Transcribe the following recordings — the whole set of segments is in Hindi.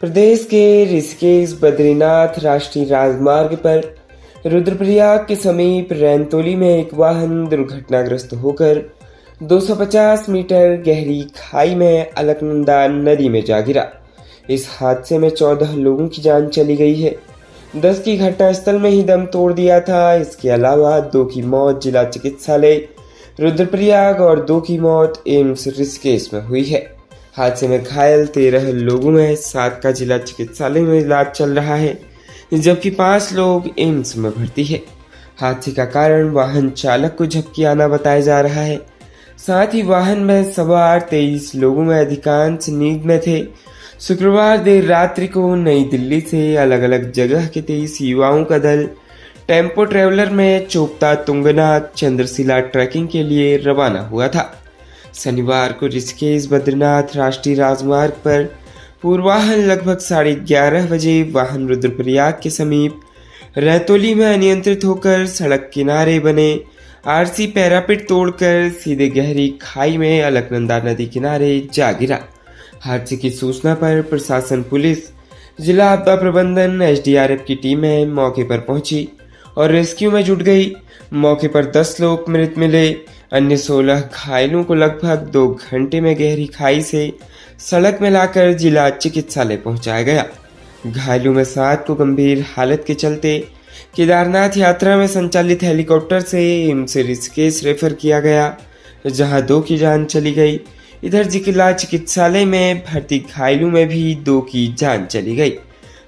प्रदेश के ऋषिकेश बद्रीनाथ राष्ट्रीय राजमार्ग पर रुद्रप्रयाग के समीप रैनतोली में एक वाहन दुर्घटनाग्रस्त होकर 250 मीटर गहरी खाई में अलकनंदा नदी में जा गिरा। इस हादसे में 14 लोगों की जान चली गई है। 10 की घटनास्थल में ही दम तोड़ दिया था। इसके अलावा 2 की मौत जिला चिकित्सालय रुद्रप्रयाग और 2 की मौत एम्स ऋषिकेश में हुई है। हादसे में घायल 13 लोगों में 7 का जिला चिकित्सालय में इलाज चल रहा है, जबकि 5 लोग एम्स में भर्ती है। हादसे का कारण वाहन चालक को झपकी आना बताया जा रहा है। साथ ही वाहन में सवार 23 लोगों में अधिकांश नींद में थे। शुक्रवार देर रात्रि को नई दिल्ली से अलग अलग जगह के 23 युवाओं का दल टेम्पो ट्रेवलर में चोपता तुंगनाथ चंद्रशिला ट्रैकिंग के लिए रवाना हुआ था। शनिवार को ऋषिकेश बद्रीनाथ राष्ट्रीय राजमार्ग पर पूर्वाह्न लगभग 11:30 बजे वाहन रुद्रप्रयाग के समीप रैतोली में अनियंत्रित होकर सड़क किनारे बने आरसी पैरापिट तोड़कर सीधे गहरी खाई में अलकनंदा नदी किनारे जा गिरा। हादसे की सूचना पर प्रशासन, पुलिस, जिला आपदा प्रबंधन, एसडीआरएफ की टीमें मौके पर पहुंची और रेस्क्यू में जुट गई। मौके पर 10 लोग मृत मिले। अन्य 16 घायलों को लगभग 2 घंटे में गहरी खाई से सड़क में लाकर जिला चिकित्सालय पहुंचाया गया। घायलों में 7 को गंभीर हालत के चलते केदारनाथ यात्रा में संचालित हेलीकॉप्टर से एम्स ऋषिकेश रेफर किया गया, जहां 2 की जान चली गई। इधर जिला चिकित्सालय में भर्ती घायलों में भी 2 की जान चली गई।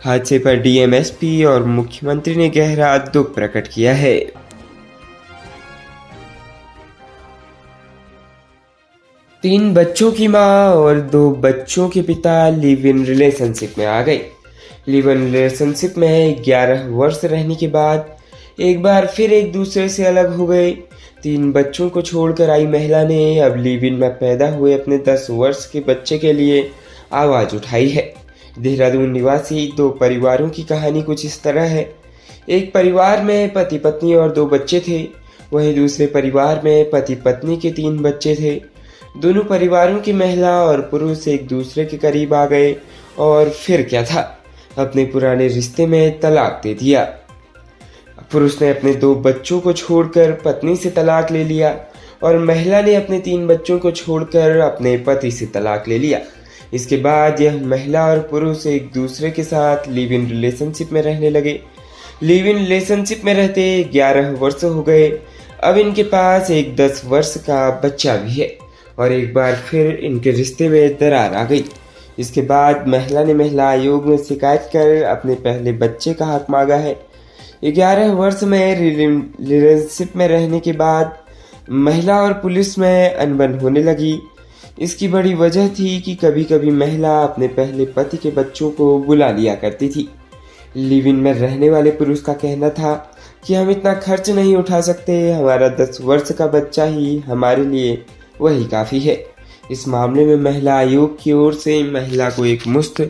हादसे पर डीएम, एसपी और मुख्यमंत्री ने गहरा दुख प्रकट किया है। तीन बच्चों की मां और 2 बच्चों के पिता लिव इन रिलेशनशिप में आ गए। लिव इन रिलेशनशिप में 11 वर्ष रहने के बाद एक बार फिर एक दूसरे से अलग हो गए। 3 बच्चों को छोड़कर आई महिला ने अब लिव इन में पैदा हुए अपने 10 वर्ष के बच्चे के लिए आवाज उठाई है। देहरादून निवासी 2 परिवारों की कहानी कुछ इस तरह है। एक परिवार में पति पत्नी और 2 बच्चे थे, वहीं दूसरे परिवार में पति पत्नी के 3 बच्चे थे। दोनों परिवारों की महिला और पुरुष एक दूसरे के करीब आ गए और फिर क्या था, अपने पुराने रिश्ते में तलाक दे दिया। पुरुष ने अपने 2 बच्चों को छोड़कर पत्नी से तलाक ले लिया और महिला ने अपने 3 बच्चों को छोड़कर अपने पति से तलाक ले लिया। इसके बाद यह महिला और पुरुष एक दूसरे के साथ लिव इन रिलेशनशिप में रहने लगे। लिव इन रिलेशनशिप में रहते 11 वर्ष हो गए। अब इनके पास एक 10 वर्ष का बच्चा भी है और एक बार फिर इनके रिश्ते में दरार आ गई। इसके बाद महिला ने महिला आयोग में शिकायत कर अपने पहले बच्चे का हक मांगा है। 11 वर्ष में रिलेशनशिप में रहने के बाद महिला और पुलिस में अनबन होने लगी। इसकी बड़ी वजह थी कि कभी कभी महिला अपने पहले पति के बच्चों को बुला लिया करती थी। लिव इन में रहने वाले पुरुष का कहना था कि हम इतना खर्च नहीं उठा सकते, हमारा 10 वर्ष का बच्चा ही हमारे लिए वही काफी है। इस मामले में महिला आयोग की ओर से महिला को एक मुश्त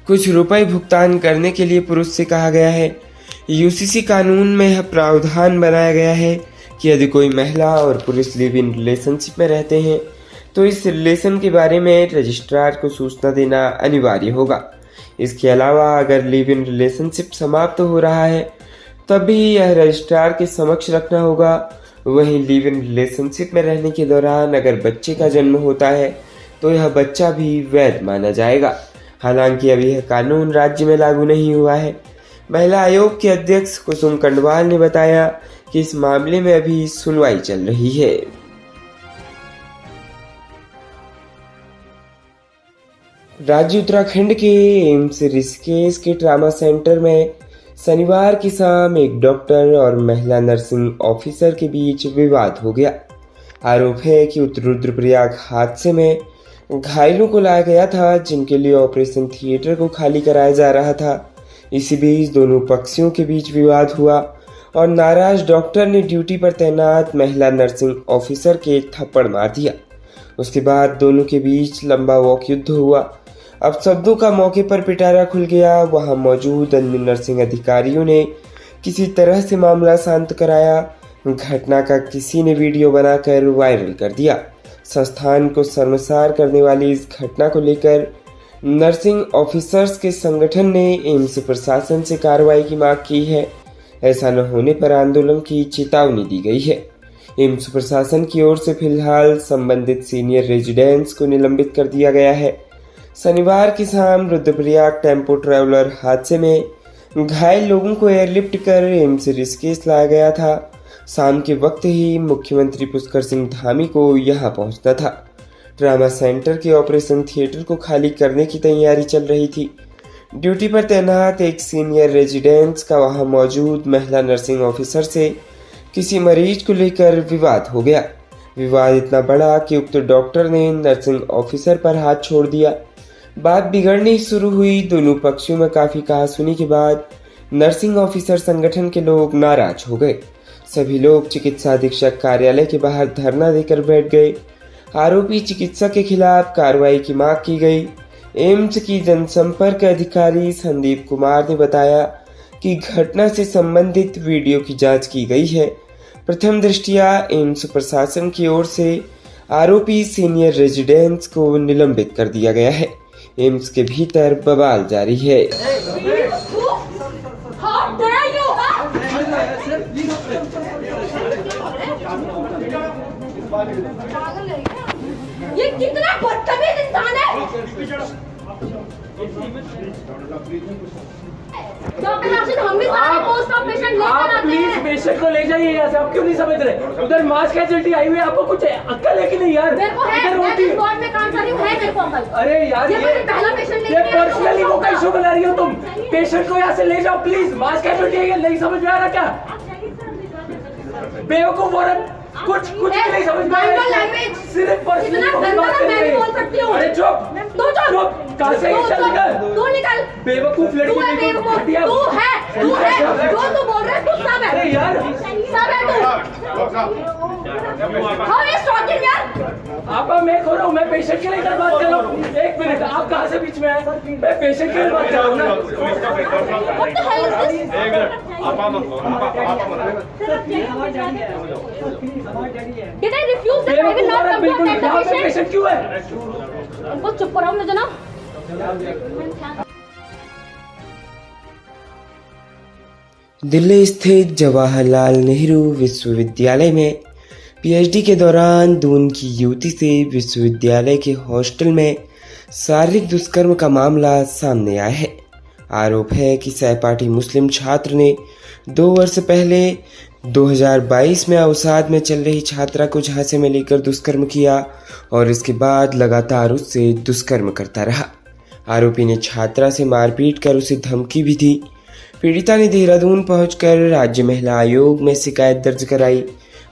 कुछ रुपए भुगतान करने के लिए पुरुष से कहा गया है। यूसीसी कानून में यह प्रावधान बनाया गया है कि यदि कोई महिला और पुरुष लिव इन रिलेशनशिप में रहते हैं तो इस रिलेशन के बारे में रजिस्ट्रार को सूचना देना अनिवार्य होगा। इसके अलावा अगर लिव इन रिलेशनशिप समाप्त हो रहा है तब भी यह रजिस्ट्रार के समक्ष रखना होगा। वहीं लिव इन रिलेशनशिप में रहने के दौरान अगर बच्चे का जन्म होता है तो यह बच्चा भी वैध माना जाएगा। हालांकि अभी यह कानून राज्य में लागू नहीं हुआ है। महिला आयोग के अध्यक्ष कुसुम कंडवाल ने बताया कि इस मामले में अभी सुनवाई चल रही है। राज्य उत्तराखंड के एम्स ऋषिकेश के ट्रामा सेंटर में शनिवार की शाम एक डॉक्टर और महिला नर्सिंग ऑफिसर के बीच विवाद हो गया। आरोप है कि रुद्रप्रयाग हादसे में घायलों को लाया गया था, जिनके लिए ऑपरेशन थिएटर को खाली कराया जा रहा था। इसी बीच दोनों पक्षों के बीच विवाद हुआ और नाराज डॉक्टर ने ड्यूटी पर तैनात महिला नर्सिंग ऑफिसर के थप्पड़ मार दिया। उसके बाद दोनों के बीच लंबा वॉक युद्ध हुआ। अब शब्दों का मौके पर पिटारा खुल गया। वहां मौजूद अन्य नर्सिंग अधिकारियों ने किसी तरह से मामला शांत कराया। घटना का किसी ने वीडियो बनाकर वायरल कर दिया। संस्थान को शर्मसार करने वाली इस घटना को लेकर नर्सिंग ऑफिसर्स के संगठन ने एम्स प्रशासन से कार्रवाई की मांग की है। ऐसा न होने पर आंदोलन की चेतावनी दी गई है। एम्स प्रशासन की ओर से फिलहाल संबंधित सीनियर रेजिडेंट्स को निलंबित कर दिया गया है। शनिवार की शाम रुद्रप्रयाग टेम्पो ट्रैवलर हादसे में घायल लोगों को एयरलिफ्ट कर एम्स ऋषिकेश लाया गया था। शाम के वक्त ही मुख्यमंत्री पुष्कर सिंह धामी को यहां पहुंचना था। ट्रामा सेंटर के ऑपरेशन थिएटर को खाली करने की तैयारी चल रही थी। ड्यूटी पर तैनात एक सीनियर रेजिडेंट्स का वहां मौजूद महिला नर्सिंग ऑफिसर से किसी मरीज को लेकर विवाद हो गया। विवाद इतना बड़ा कि उक्त डॉक्टर ने नर्सिंग ऑफिसर पर हाथ छोड़ दिया। बात बिगड़नी शुरू हुई। दोनों पक्षों में काफी कहासुनी के बाद नर्सिंग ऑफिसर संगठन के लोग नाराज हो गए। सभी लोग चिकित्सा अधीक्षक कार्यालय के बाहर धरना देकर बैठ गए। आरोपी चिकित्सक के खिलाफ कार्रवाई की मांग की गई। एम्स की जनसंपर्क अधिकारी संदीप कुमार ने बताया कि घटना से संबंधित वीडियो की जांच की गई है। प्रथम दृष्टया एम्स प्रशासन की ओर से आरोपी सीनियर रेजिडेंट्स को निलंबित कर दिया गया है। एम्स के भीतर बवाल जारी है। ये कितना बदतमीज इंसान है। डॉक्टर राशिद, हम भी सारे पोस्ट ऑफ पेशेंट लेकर आते हैं। प्लीज पेशेंट को ले जाइए यहाँ से। आप क्यों नहीं समझ रहे? उधर मास कैजुअल्टी आई हुई है, आपको कुछ अक्ल है कि नहीं यार? मेरे को है, मैं इस वार्ड में काम कर रही हूँ, है मेरे को अक्ल। अरे यार ये मेरा पहला पेशेंट नहीं है। ये पर्सनली वो का इशू बना रही हो तुम। पेशेंट को यहाँ से ले जाओ प्लीज। मास कैजुअल्टी है, नहीं समझ में आ रहा क्या? बेवकूफ औरत, कुछ नहीं समझ में आ रहा। सिर्फ पर्सनली बात कर रही है। अरे चुप, कहाँ से तू निकल। बेवकूफ लड़की, तू है, जो तू बोल रहा है तू सब है। अरे यार सब है तू। हाउ इज टॉकिंग यार। आप मैं खो रहा हूँ, मैं पेशेंट के लिए इधर बात कर रहा हूँ। एक मिनट, आप कहाँ से बीच में आए? मैं पेशेंट के लिए बात कर रहा हूँ ना। What the hell is this? Did I refuse that I will not come to attend the patient? Patient क्यों है? उनको चुप कराओ ना जनाब। दिल्ली स्थित जवाहरलाल नेहरू विश्वविद्यालय में पीएचडी के दौरान दून की युवती से विश्वविद्यालय के हॉस्टल में शारीरिक दुष्कर्म का मामला सामने आया है। आरोप है कि सहपाठी मुस्लिम छात्र ने 2 वर्ष पहले 2022 में अवसाद में चल रही छात्रा को झांसे में लेकर दुष्कर्म किया और इसके बाद लगातार उससे दुष्कर्म करता रहा। आरोपी ने छात्रा से मारपीट कर उसे धमकी भी दी। पीड़िता ने देहरादून पहुंचकर राज्य महिला आयोग में शिकायत दर्ज कराई।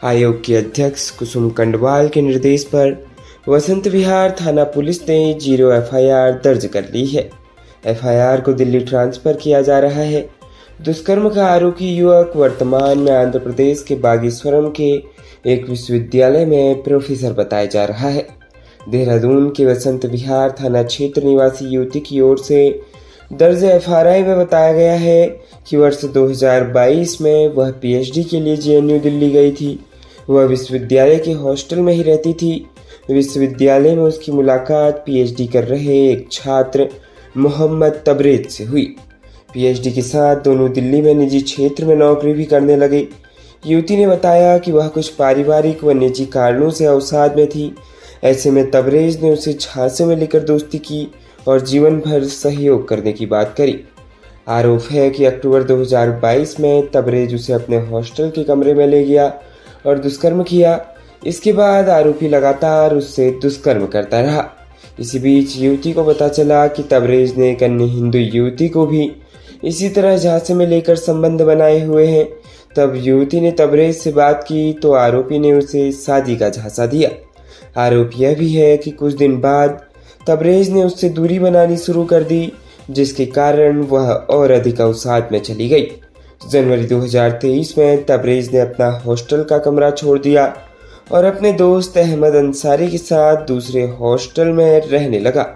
आयोग के अध्यक्ष कुसुम कंडवाल के निर्देश पर वसंत विहार थाना पुलिस ने 0 एफआईआर दर्ज कर ली है। एफआईआर को दिल्ली ट्रांसफर किया जा रहा है। दुष्कर्म का आरोपी युवक वर्तमान में आंध्र प्रदेश के बागेश्वरम के एक विश्वविद्यालय में प्रोफेसर बताया जा रहा है। देहरादून के वसंत विहार थाना क्षेत्र निवासी युवती की ओर से दर्ज एफआईआर में बताया गया है कि वर्ष 2022 में वह पीएचडी के लिए जेएनयू दिल्ली गई थी। वह विश्वविद्यालय के हॉस्टल में ही रहती थी। विश्वविद्यालय में उसकी मुलाकात पीएचडी कर रहे एक छात्र मोहम्मद तबरेज से हुई। पीएचडी के साथ दोनों दिल्ली में निजी क्षेत्र में नौकरी भी करने लगे। युवती ने बताया कि वह कुछ पारिवारिक व निजी कारणों से अवसाद में थी। ऐसे में तबरेज ने उसे झांसे में लेकर दोस्ती की और जीवन भर सहयोग करने की बात करी। आरोप है कि अक्टूबर 2022 में तबरेज उसे अपने हॉस्टल के कमरे में ले गया और दुष्कर्म किया। इसके बाद आरोपी लगातार उससे दुष्कर्म करता रहा। इसी बीच युवती को पता चला कि तबरेज ने एक अन्य हिंदू युवती को भी इसी तरह झांसे में लेकर संबंध बनाए हुए हैं। तब युवती ने तबरेज से बात की तो आरोपी ने उसे शादी का झांसा दिया। आरोप यह भी है कि कुछ दिन बाद तबरेज ने उससे दूरी बनानी शुरू कर दी, जिसके कारण वह और अधिक अवसाद में चली गई। जनवरी 2023 में तबरेज ने अपना हॉस्टल का कमरा छोड़ दिया और अपने दोस्त अहमद अंसारी के साथ दूसरे हॉस्टल में रहने लगा।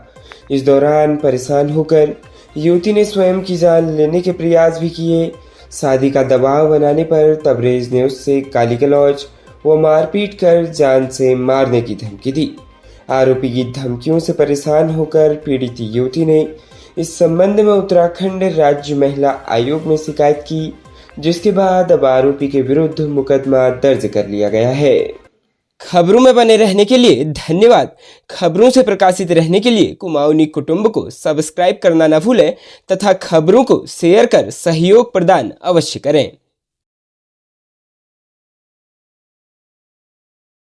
इस दौरान परेशान होकर युवती ने स्वयं की जान लेने के प्रयास भी किए। शादी का दबाव बनाने पर तबरेज ने उससे गाली गलौज व मारपीट कर जान से मारने की धमकी दी। आरोपी की धमकियों से परेशान होकर पीड़ित युवती ने इस संबंध में उत्तराखंड राज्य महिला आयोग में शिकायत की, जिसके बाद अब आरोपी के विरुद्ध मुकदमा दर्ज कर लिया गया है। खबरों में बने रहने के लिए धन्यवाद। खबरों से प्रकाशित रहने के लिए कुमाऊनी कुटुंब को सब्सक्राइब करना न भूलें तथा खबरों को शेयर कर सहयोग प्रदान अवश्य करें।